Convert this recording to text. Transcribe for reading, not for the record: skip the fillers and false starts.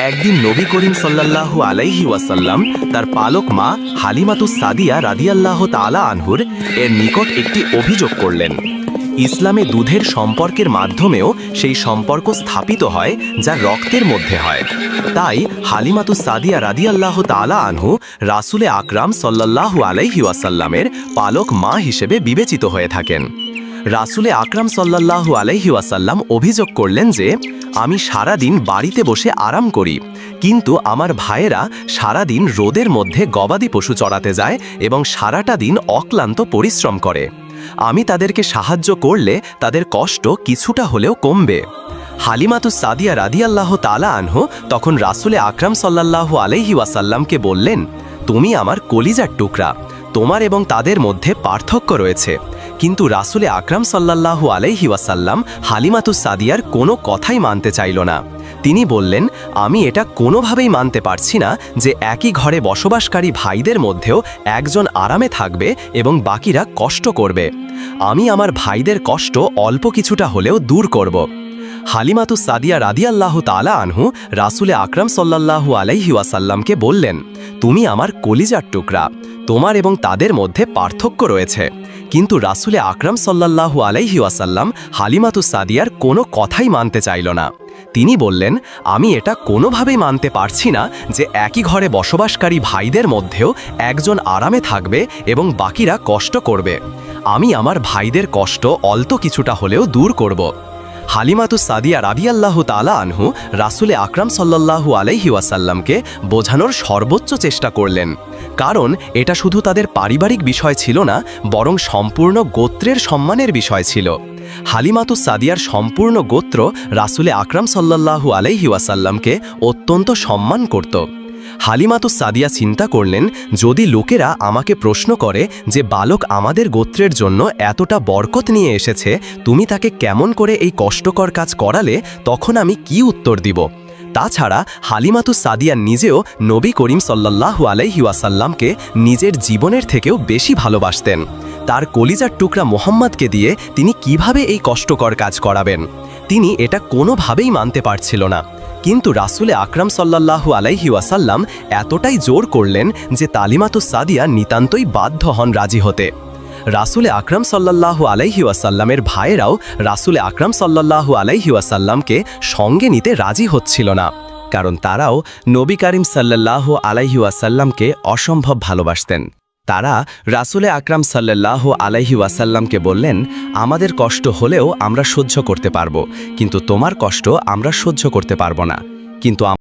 একদিন নবী করিম সাল্লাল্লাহু আলাইহি ওয়াসাল্লাম তার পালক মা হালিমাতুস সাদিয়া রাদিয়াল্লাহু তাআলা আনহুর এর নিকট একটি অভিযোগ করলেন। ইসলামে দুধের সম্পর্কের মাধ্যমেও সেই সম্পর্ক স্থাপিত হয় যা রক্তের মধ্যে হয়। তাই হালিমাতুস সাদিয়া রাদিয়াল্লাহু তাআলা আনহু রাসূলে আকরাম সাল্লাল্লাহু আলাইহি ওয়াসাল্লামের পালক মা হিসেবে বিবেচিত হয়ে থাকেন। রাসূলে আকরাম সাল্লাল্লাহু আলাইহি ওয়াসাল্লাম অভিযোগ করলেন যে, আমি সারাদিন বাড়িতে বসে আরাম করি, কিন্তু আমার ভাইয়েরা সারাদিন রোদের মধ্যে গবাদি পশু চড়াতে যায় এবং সারাটা দিন অক্লান্ত পরিশ্রম করে। আমি তাদেরকে সাহায্য করলে তাদের কষ্ট কিছুটা হলেও কমবে। হালিমাতুস সাদিয়া রাদিয়াল্লাহু তাআলা আনহু তখন রাসূলে আকরাম সাল্লাল্লাহু আলাইহি ওয়াসাল্লামকে বললেন, তুমি আমার কলিজার টুকরা, তোমার এবং তাদের মধ্যে পার্থক্য রয়েছে। কিন্তু রাসূলে আকরাম সাল্লাল্লাহু আলাইহি ওয়াসাল্লাম হালিমাতুস সাদিয়ার কোনো কথাই মানতে চাইল না। তিনি বললেন, আমি এটা কোনোভাবেই মানতে পারছি না যে একই ঘরে বসবাসকারী ভাইদের মধ্যেও একজন আরামে থাকবে এবং বাকিরা কষ্ট করবে। আমি আমার ভাইদের কষ্ট অল্প কিছুটা হলেও দূর করব। হালিমাতুস সাদিয়া রাদিয়াল্লাহু তাআলা আনহু রাসূলে আকরাম সাল্লাল্লাহু আলাইহি ওয়াসাল্লামকে বললেন, তুমি আমার কলিজার টুকরা, তোমার এবং তাদের মধ্যে পার্থক্য রয়েছে। কিন্তু রাসূলে আকরাম সাল্লাল্লাহু আলাইহি ওয়াসাল্লাম হালিমাতুস সাদিয়ার কোনো কথাই মানতে চাইল না। তিনি বললেন, আমি এটা কোনোভাবেই মানতে পারছি না যে একই ঘরে বসবাসকারী ভাইদের মধ্যেও একজন আরামে থাকবে এবং বাকিরা কষ্ট করবে। আমি আমার ভাইদের কষ্ট অল্প কিছুটা হলেও দূর করব। হালিমাতুস সাদিয়া রাদিয়াল্লাহু তাআলা আনহু রাসূলে আকরাম সাল্লাল্লাহু আলাইহি ওয়াসাল্লামকে বোঝানোর সর্বোচ্চ চেষ্টা করলেন, কারণ এটা শুধু তাদের পারিবারিক বিষয় ছিল না, বরং সম্পূর্ণ গোত্রের সম্মানের বিষয় ছিল। হালিমাতুস সাদিয়ার সম্পূর্ণ গোত্র রাসূলে আকরাম সাল্লাল্লাহু আলাইহি ওয়াসাল্লামকে অত্যন্ত সম্মান করত। হালিমাতুস সাদিয়া চিন্তা করলেন, যদি লোকেরা আমাকে প্রশ্ন করে যে বালক আমাদের গোত্রের জন্য এতটা বরকত নিয়ে এসেছে, তুমি তাকে কেমন করে এই কষ্টকর কাজ করালে, তখন আমি কি উত্তর দিব? তাছাড়া হালিমাতুস সাদিয়া নিজেও নবী করিম সাল্লাল্লাহু আলাইহি ওয়াসাল্লামকে নিজের জীবনের থেকেও বেশি ভালোবাসতেন। তার কলিজার টুকরা মুহাম্মদকে দিয়ে তিনি কিভাবে এই কষ্টকর কাজ করাবেন? তিনি এটা কোনোভাবেই মানতে পারছিল না। কিন্তু রাসূলে আকরাম সাল্লাল্লাহু আলাইহি ওয়াসাল্লাম এতটাই জোর করলেন যে হালিমাতুস সাদিয়া নিতান্তই বাধ্য হন রাজি হতে। রাসূলে আকরাম সাল্লাল্লাহু আলাইহি ওয়াসাল্লামের ভাইয়েরাও রাসূলে আকরাম সাল্লাল্লাহু আলাইহি ওয়াসাল্লামকে সঙ্গে নিতে রাজি হচ্ছিল না, কারণ তারাও নবী করিম সাল্লাল্লাহু আলাইহি ওয়াসাল্লামকে অসম্ভব ভালোবাসতেন। তারা রাসূলে আকরাম সাল্লাল্লাহু আলাইহি ওয়াসাল্লামকে বললেন, আমাদের কষ্ট হলেও আমরা সহ্য করতে পারবো, কিন্তু তোমার কষ্ট আমরা সহ্য করতে পারবো না। কিন্তু